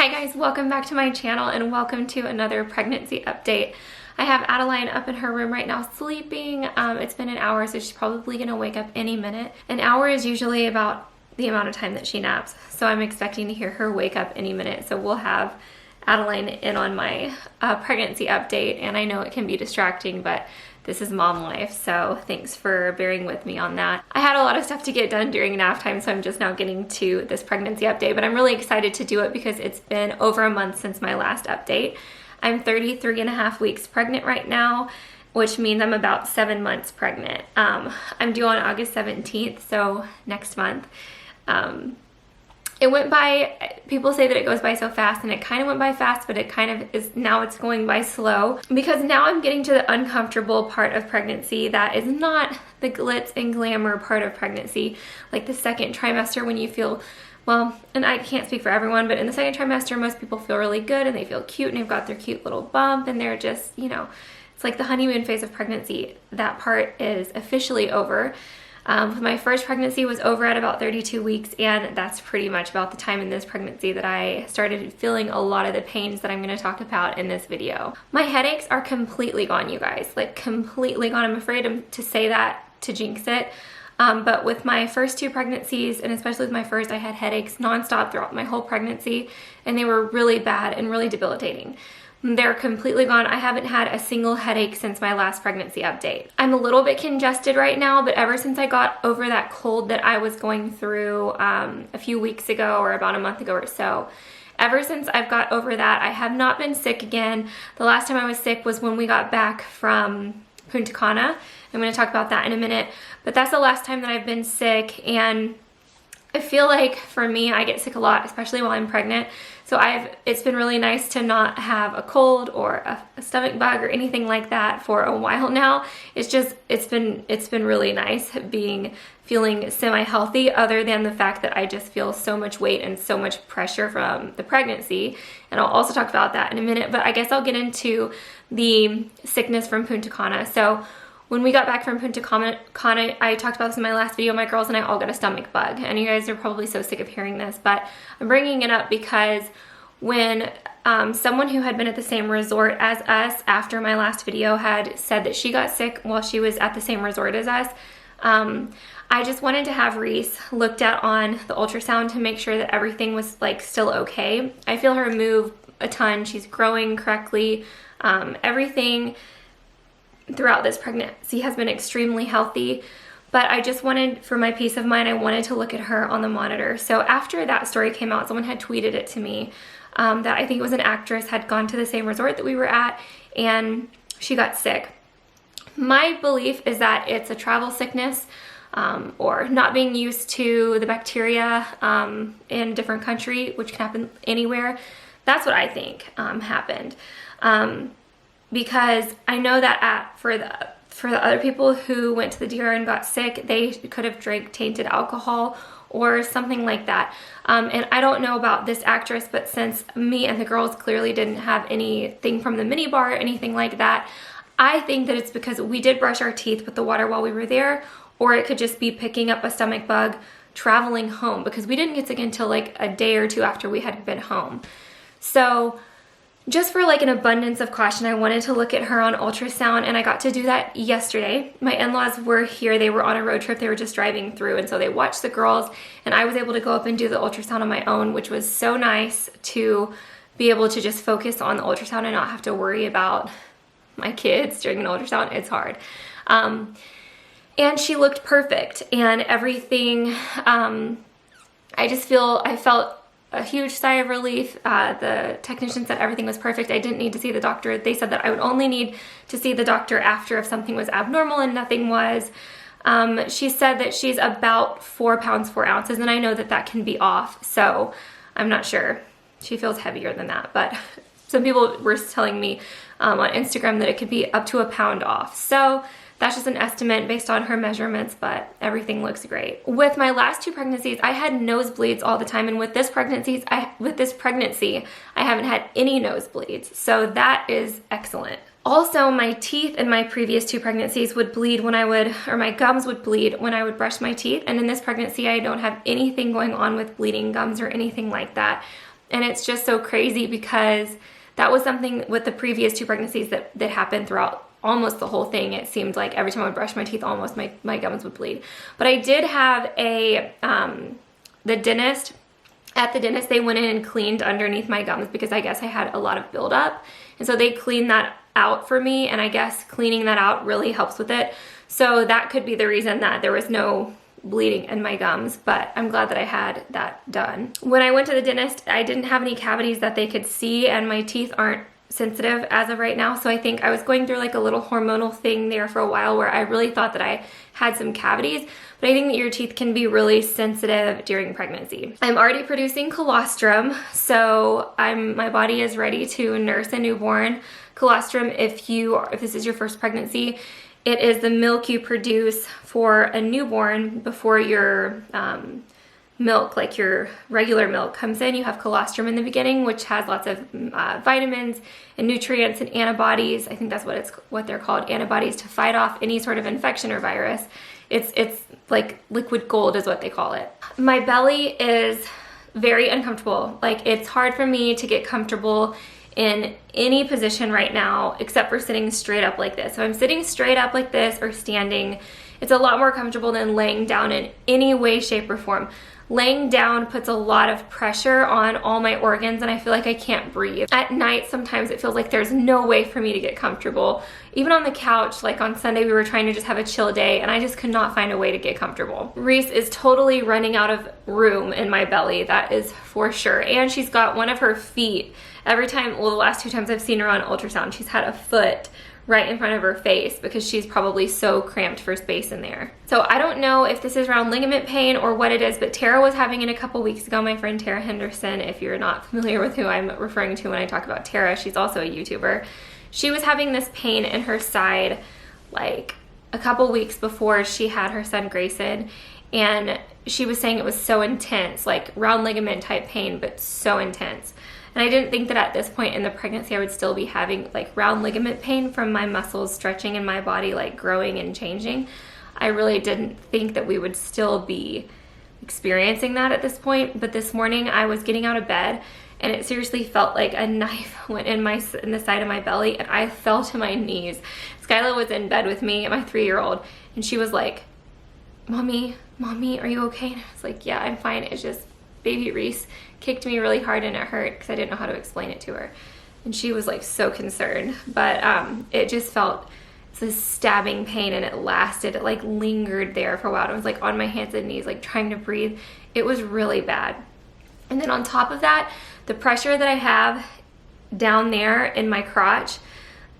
Hi guys, welcome back to my channel and welcome to another pregnancy update. I have Adeline up in her room right now sleeping. It's been an hour, so she's probably gonna wake up any minute. An hour is usually about the amount of time that she naps, so I'm expecting to hear her wake up any minute. So we'll have Adeline in on my pregnancy update, and I know it can be distracting, but this is mom life, so thanks for bearing with me on that. I had a lot of stuff to get done during nap time, so I'm just now getting to this pregnancy update, but I'm really excited to do it because it's been over a month since my last update. I'm 33.5 weeks pregnant right now, which means I'm about 7 months pregnant. I'm due on August 17th, so next month. It went by, people say that it goes by so fast, and it kind of went by fast, but it kind of is, now it's going by slow, because now I'm getting to the uncomfortable part of pregnancy that is not the glitz and glamour part of pregnancy, like the second trimester when you feel, well, and I can't speak for everyone, but in the second trimester, most people feel really good and they feel cute and they've got their cute little bump and they're just, you know, it's like the honeymoon phase of pregnancy. That part is officially over. My first pregnancy was over at about 32 weeks, and that's pretty much about the time in this pregnancy that I started feeling a lot of the pains that I'm going to talk about in this video. My headaches are completely gone, you guys, like completely gone. I'm afraid to say that to jinx it, but with my first two pregnancies, and especially with my first, I had headaches nonstop throughout my whole pregnancy, and they were really bad and really debilitating. They're completely gone. I haven't had a single headache since my last pregnancy update. I'm a little bit congested right now, but ever since I got over that cold that I was going through a few weeks ago, or about a month ago or so, ever since I've got over that, I have not been sick again. The last time I was sick was when we got back from Punta Cana. I'm going to talk about that in a minute, but that's the last time that I've been sick, and I feel like for me, I get sick a lot, especially while I'm pregnant. So it's been really nice to not have a cold or a stomach bug or anything like that for a while now. It's been really nice feeling semi-healthy, other than the fact that I just feel so much weight and so much pressure from the pregnancy. And I'll also talk about that in a minute, but I guess I'll get into the sickness from Punta Cana. So when we got back from Punta Cana, I talked about this in my last video, my girls and I all got a stomach bug. And you guys are probably so sick of hearing this, but I'm bringing it up because when someone who had been at the same resort as us after my last video had said that she got sick while she was at the same resort as us, I just wanted to have Reese looked at on the ultrasound to make sure that everything was like still okay. I feel her move a ton. She's growing correctly. Everything throughout this pregnancy has been extremely healthy, but I just wanted, for my peace of mind, I wanted to look at her on the monitor. So after that story came out, someone had tweeted it to me, that I think it was an actress, had gone to the same resort that we were at, and she got sick. My belief is that it's a travel sickness, or not being used to the bacteria in a different country, which can happen anywhere. That's what I think happened. Because I know that for the other people who went to the DR and got sick, they could have drank tainted alcohol or something like that. And I don't know about this actress, but since me and the girls clearly didn't have anything from the minibar or anything like that, I think that it's because we did brush our teeth with the water while we were there, or it could just be picking up a stomach bug traveling home, because we didn't get sick until like a day or two after we had been home. So just for like an abundance of caution, I wanted to look at her on ultrasound, and I got to do that yesterday. My in-laws were here. They were on a road trip. They were just driving through, and so they watched the girls, and I was able to go up and do the ultrasound on my own, which was so nice to be able to just focus on the ultrasound and not have to worry about my kids during an ultrasound. It's hard. And she looked perfect, and everything, I felt a huge sigh of relief. The technician said everything was perfect. I didn't need to see the doctor. They said that I would only need to see the doctor after if something was abnormal, and nothing was. She said that she's about 4 pounds 4 ounces, and I know that that can be off, so I'm not sure. She feels heavier than that, but some people were telling me on Instagram that it could be up to a pound off. So that's just an estimate based on her measurements, but everything looks great. With my last two pregnancies, I had nosebleeds all the time, and with this pregnancy, I haven't had any nosebleeds, so that is excellent. Also, my teeth in my previous two pregnancies would bleed when my gums would bleed when I would brush my teeth, and in this pregnancy, I don't have anything going on with bleeding gums or anything like that. And it's just so crazy because that was something with the previous 2 pregnancies that happened throughout almost the whole thing. It seemed like every time I would brush my teeth, almost my gums would bleed. But I did have the dentist. At the dentist, they went in and cleaned underneath my gums because I guess I had a lot of buildup. And so they cleaned that out for me, and I guess cleaning that out really helps with it. So that could be the reason that there was no bleeding in my gums, but I'm glad that I had that done. When I went to the dentist, I didn't have any cavities that they could see, and my teeth aren't sensitive as of right now. So I think I was going through like a little hormonal thing there for a while where I really thought that I had some cavities, but I think that your teeth can be really sensitive during pregnancy. I'm already producing colostrum, so my body is ready to nurse a newborn. Colostrum, if this is your first pregnancy, it is the milk you produce for a newborn before your milk, like your regular milk, comes in. You have colostrum in the beginning, which has lots of vitamins and nutrients and antibodies. I think that's what they're called, antibodies, to fight off any sort of infection or virus. It's like liquid gold is what they call it. My belly is very uncomfortable. Like, it's hard for me to get comfortable in any position right now except for sitting straight up like this. So I'm sitting straight up like this or standing. It's a lot more comfortable than laying down in any way, shape, or form. Laying down puts a lot of pressure on all my organs, and I feel like I can't breathe. At night, sometimes it feels like there's no way for me to get comfortable. Even on the couch, like on Sunday, we were trying to just have a chill day, and I just could not find a way to get comfortable. Reese is totally running out of room in my belly, that is for sure. And she's got one of her feet. Every time, well, the last 2 times I've seen her on ultrasound, she's had a foot right in front of her face because she's probably so cramped for space in there. So I don't know if this is round ligament pain or what it is, but Tara was having it a couple weeks ago. My friend Tara Henderson, if you're not familiar with who I'm referring to when I talk about Tara, she's also a YouTuber. She was having this pain in her side like a couple weeks before she had her son Grayson, and she was saying it was so intense, like round ligament type pain, but so intense. And I didn't think that at this point in the pregnancy I would still be having like round ligament pain from my muscles stretching in my body, like growing and changing. I really didn't think that we would still be experiencing that at this point. But this morning I was getting out of bed and it seriously felt like a knife went in the side of my belly, and I fell to my knees. Skyla was in bed with me, my 3-year-old, and she was like, Mommy, are you okay? And I was like, yeah, I'm fine. It's just baby Reese kicked me really hard and it hurt because I didn't know how to explain it to her. And she was like so concerned, but it just felt this stabbing pain, and it lasted, it like lingered there for a while. I was like on my hands and knees, like trying to breathe. It was really bad. And then on top of that, the pressure that I have down there in my crotch,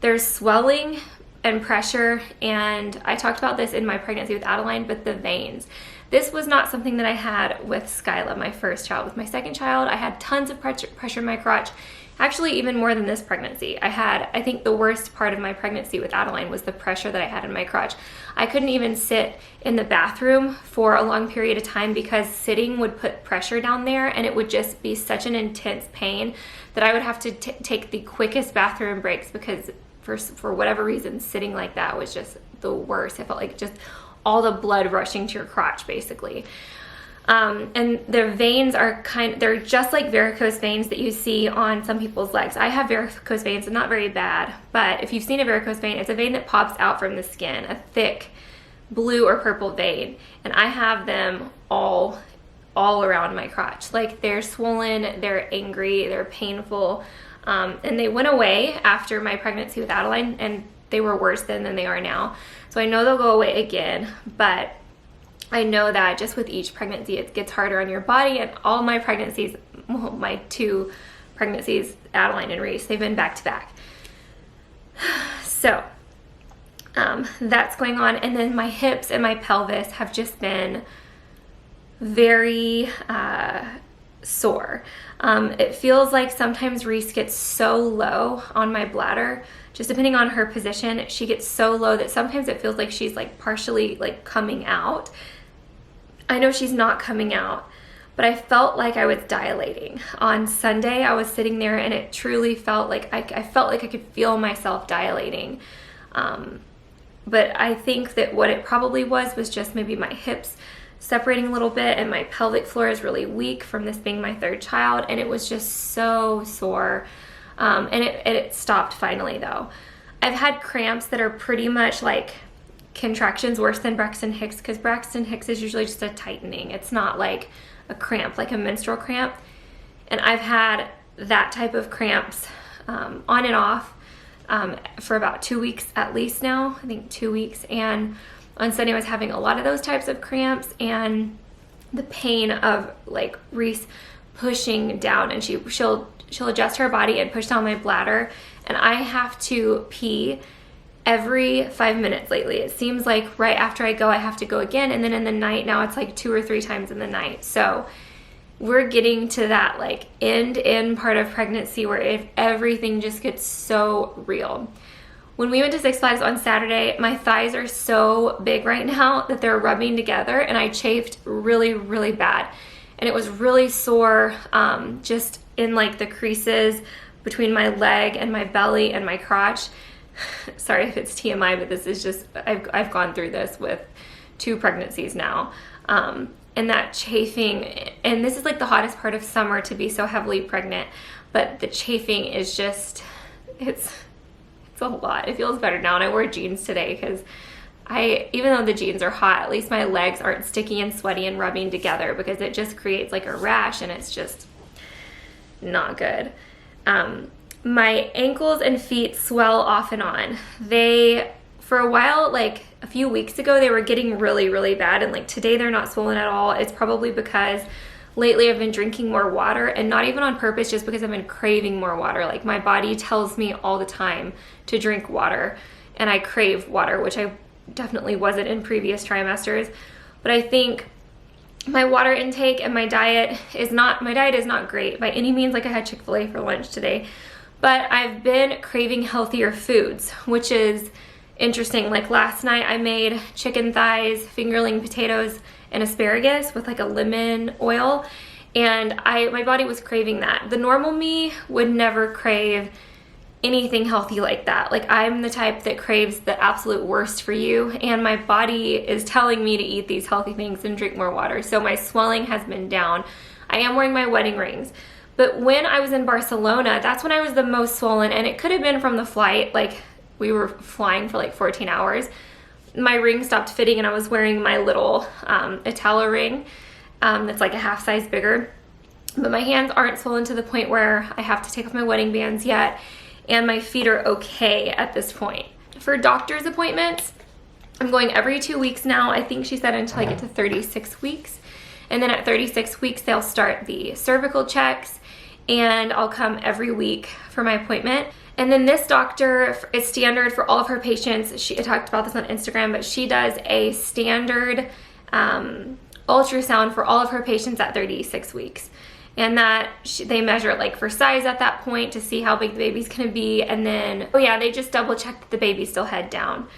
there's swelling and pressure, and I talked about this in my pregnancy with Adeline, but the veins. This was not something that I had with Skyla, my first child. With my second child, I had tons of pressure in my crotch, actually even more than this pregnancy. I think the worst part of my pregnancy with Adeline was the pressure that I had in my crotch. I couldn't even sit in the bathroom for a long period of time because sitting would put pressure down there, and it would just be such an intense pain that I would have to take the quickest bathroom breaks because for whatever reason, sitting like that was just the worst. It felt like just all the blood rushing to your crotch, basically. And the veins are they're just like varicose veins that you see on some people's legs. I have varicose veins, and not very bad, but if you've seen a varicose vein, it's a vein that pops out from the skin, a thick blue or purple vein, and I have them all around my crotch. Like, they're swollen, they're angry, they're painful, and they went away after my pregnancy with Adeline, and they were worse then than they are now. So I know they'll go away again, but I know that just with each pregnancy, it gets harder on your body. And all my pregnancies, well, my 2 pregnancies, Adeline and Reese, they've been back to back. So that's going on. And then my hips and my pelvis have just been very sore. It feels like sometimes Reese gets so low on my bladder, just depending on her position, she gets so low that sometimes it feels like she's like partially like coming out. I know she's not coming out, but I felt like I was dilating. On Sunday, I was sitting there and it truly felt like I felt like I could feel myself dilating. But I think that what it probably was just maybe my hips separating a little bit, and my pelvic floor is really weak from this being my third child, and it was just so sore. And it stopped finally though. I've had cramps that are pretty much like contractions, worse than Braxton Hicks, because Braxton Hicks is usually just a tightening. It's not like a cramp, like a menstrual cramp. And I've had that type of cramps on and off for about 2 weeks at least now. I think 2 weeks. And on Sunday I was having a lot of those types of cramps, and the pain of like Reese pushing down, and she'll adjust her body and push down my bladder, and I have to pee every 5 minutes lately. It seems like right after I go, I have to go again, and then in the night now it's like 2 or 3 times in the night. So we're getting to that like end part of pregnancy where if everything just gets so real. When we went to Six Flags on Saturday, my thighs are so big right now that they're rubbing together, and I chafed really, really bad. And it was really sore just in like the creases between my leg and my belly and my crotch. Sorry if it's TMI, but this is just, I've gone through this with 2 pregnancies now. And that chafing, and this is like the hottest part of summer to be so heavily pregnant, but the chafing is just, it's a lot. It feels better now, and I wore jeans today because even though the jeans are hot, at least my legs aren't sticky and sweaty and rubbing together, because it just creates like a rash, and it's just not good. My ankles and feet swell off and on. For a while, like a few weeks ago, they were getting really, really bad, and like today they're not swollen at all. It's probably because lately I've been drinking more water, and not even on purpose, just because I've been craving more water. Like my body tells me all the time to drink water, and I crave water, which I definitely wasn't in previous trimesters. But I think my water intake and my diet is not great by any means. Like I had Chick-fil-A for lunch today, but I've been craving healthier foods, which is interesting. Like last night I made chicken thighs, fingerling potatoes, and asparagus with like a lemon oil, and my body was craving that. The normal me would never crave anything healthy like that. Like I'm the type that craves the absolute worst for you, and my body is telling me to eat these healthy things and drink more water. So my swelling has been down. I am wearing my wedding rings. But when I was in Barcelona, that's when I was the most swollen, and it could have been from the flight. Like we were flying for like 14 hours. My ring stopped fitting, and I was wearing my little Italo ring that's like a half size bigger. But my hands aren't swollen to the point where I have to take off my wedding bands yet, and my feet are okay at this point. For doctor's appointments, I'm going every 2 weeks now. I think she said until I get to 36 weeks. And then at 36 weeks, they'll start the cervical checks, and I'll come every week for my appointment. And then this doctor is standard for all of her patients. I talked about this on Instagram, but she does a standard ultrasound for all of her patients at 36 weeks. And that they measure like for size at that point to see how big the baby's gonna be. And then, they just double check that the baby's still head down.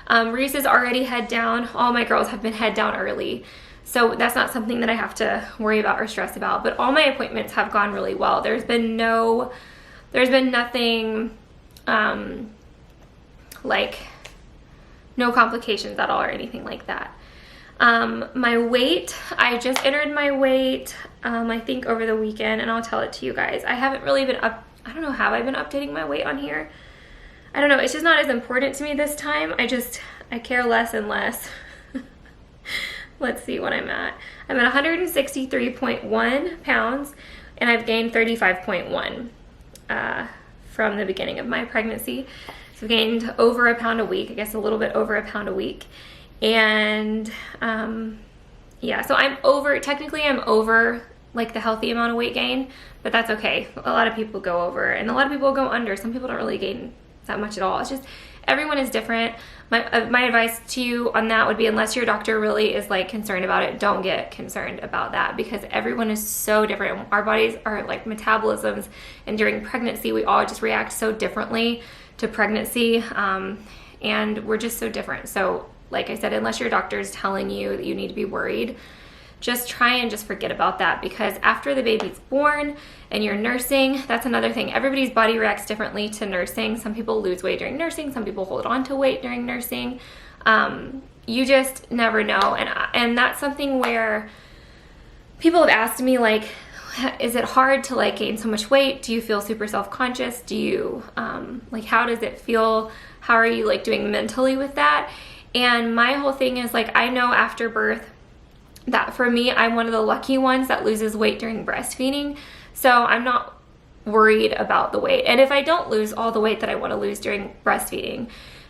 Reese is already head down. All my girls have been head down early. So that's not something that I have to worry about or stress about. But all my appointments have gone really well. There's been nothing like no complications at all or anything like that. My weight, I just entered my weight, I think over the weekend, and I'll tell it to you guys. I haven't really been I don't know, have I been updating my weight on here? I don't know, it's just not as important to me this time. I care less and less. Let's see what I'm at. I'm at 163.1 pounds, and I've gained 35.1 from the beginning of my pregnancy. So I've gained over a pound a week, I guess a little bit over a pound a week. And so I'm over like the healthy amount of weight gain, but that's okay. A lot of people go over, and a lot of people go under. Some people don't really gain that much at all. It's just everyone is different. My advice to you on that would be, unless your doctor really is like concerned about it, don't get concerned about that, because everyone is so different. Our bodies are like metabolisms, and during pregnancy we all just react so differently to pregnancy, and we're just so different. So like I said, unless your doctor is telling you that you need to be worried, just try and just forget about that, because after the baby's born and you're nursing, that's another thing. Everybody's body reacts differently to nursing. Some people lose weight during nursing. Some people hold on to weight during nursing. you just never know. And that's something where people have asked me, like, is it hard to like gain so much weight? Do you feel super self-conscious? Do you, like, how does it feel? How are you like doing mentally with that? And my whole thing is like, I know after birth that for me, I'm one of the lucky ones that loses weight during breastfeeding. So I'm not worried about the weight. And if I don't lose all the weight that I want to lose during breastfeeding,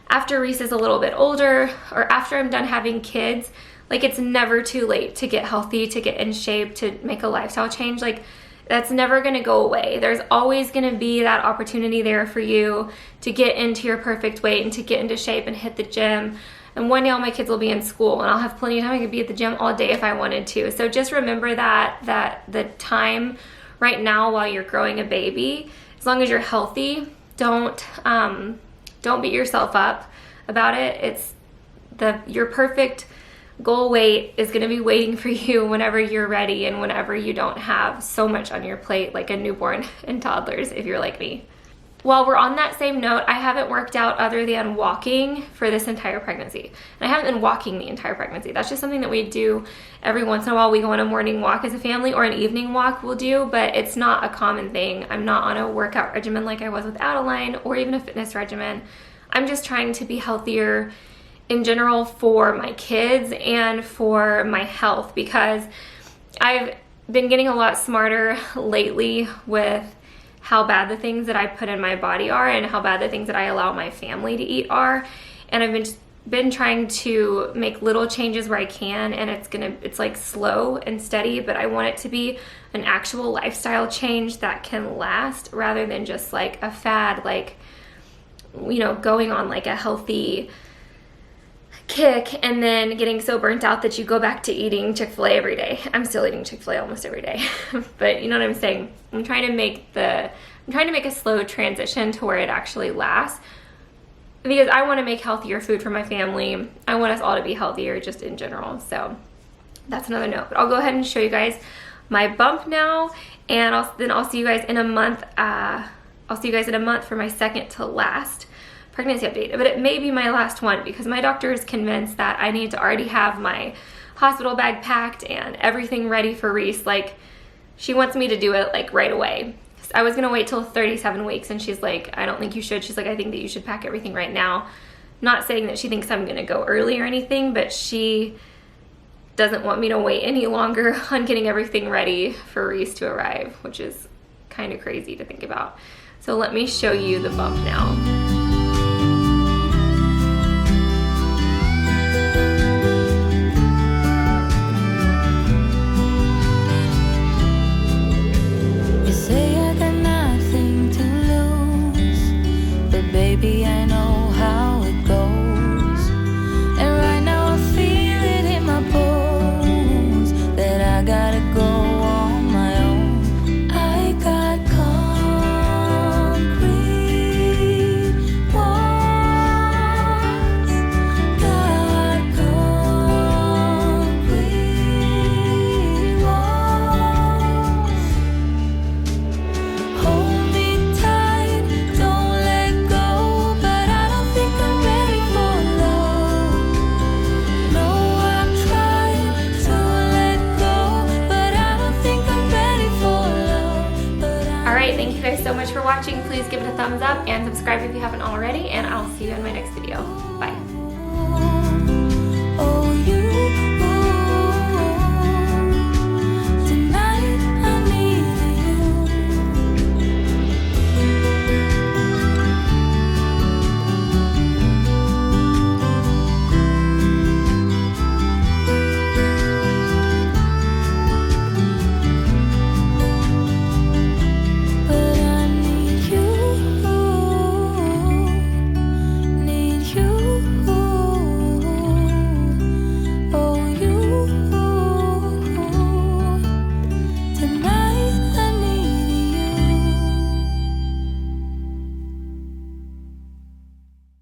after Reese is a little bit older, or after I'm done having kids, like, it's never too late to get healthy, to get in shape, to make a lifestyle change. Like, that's never going to go away. There's always going to be that opportunity there for you to get into your perfect weight and to get into shape and hit the gym. And one day all my kids will be in school and I'll have plenty of time. I could be at the gym all day if I wanted to. So just remember that the time right now while you're growing a baby, as long as you're healthy, don't beat yourself up about it. It's your perfect goal weight is going to be waiting for you whenever you're ready and whenever you don't have so much on your plate like a newborn and toddlers, if you're like me. While we're on that same note, I haven't worked out other than walking for this entire pregnancy. And I haven't been walking the entire pregnancy. That's just something that we do every once in a while. We go on a morning walk as a family, or an evening walk we'll do, but it's not a common thing. I'm not on a workout regimen like I was with Adeline, or even a fitness regimen. I'm just trying to be healthier in general for my kids and for my health, because I've been getting a lot smarter lately with how bad the things that I put in my body are and how bad the things that I allow my family to eat are. And I've been trying to make little changes where I can, and it's like slow and steady, but I want it to be an actual lifestyle change that can last, rather than just like a fad, like, you know, going on like a healthy kick and then getting so burnt out that you go back to eating Chick-fil-A every day. I'm still eating Chick-fil-A almost every day. But you know what I'm saying? I'm trying to make a slow transition to where it actually lasts, because I want to make healthier food for my family. I want us all to be healthier just in general. So that's another note. But I'll go ahead and show you guys my bump now, and I'll see you guys in a month. I'll see you guys in a month for my second to last pregnancy update, but it may be my last one, because my doctor is convinced that I need to already have my hospital bag packed and everything ready for Reese. Like, she wants me to do it like right away. I was gonna wait till 37 weeks, and she's like, I don't think you should. She's like, I think that you should pack everything right now. Not saying that she thinks I'm gonna go early or anything, but she doesn't want me to wait any longer on getting everything ready for Reese to arrive, which is kind of crazy to think about. So let me show you the bump now. Baby, I know how it goes, and right now I feel it in my bones that I gotta go on my own. I got concrete walls, got concrete walls. Hold me tight, don't let go. Thank you guys so much for watching. Please give it a thumbs up and subscribe if you haven't already, and I'll see you in my next video. Bye. Oh, you